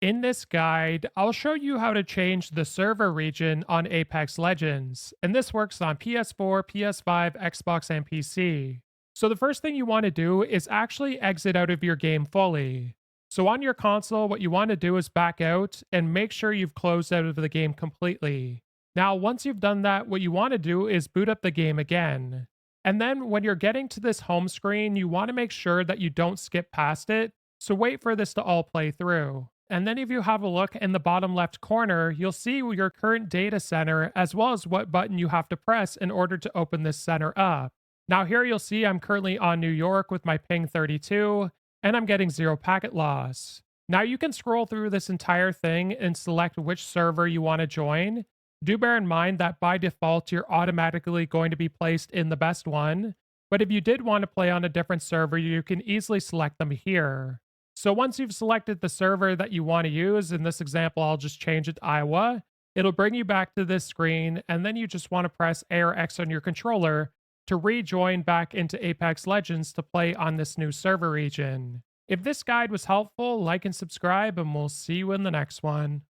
In this guide, I'll show you how to change the server region on Apex Legends, and this works on PS4, PS5, Xbox, and PC. So the first thing you want to do is actually exit out of your game fully. So on your console, what you want to do is back out and make sure you've closed out of the game completely. Now, once you've done that, what you want to do is boot up the game again. And then when you're getting to this home screen, you want to make sure that you don't skip past it. So wait for this to all play through. And then if you have a look in the bottom left corner, you'll see your current data center as well as what button you have to press in order to open this center up. Now here you'll see I'm currently on New York with my ping 32 and I'm getting 0 packet loss. Now you can scroll through this entire thing and select which server you want to join. Do bear in mind that by default you're automatically going to be placed in the best one, but if you did want to play on a different server, you can easily select them here. So once you've selected the server that you want to use, in this example, I'll just change it to Iowa. It'll bring you back to this screen, and then you just want to press A or X on your controller to rejoin back into Apex Legends to play on this new server region. If this guide was helpful, like and subscribe, and we'll see you in the next one.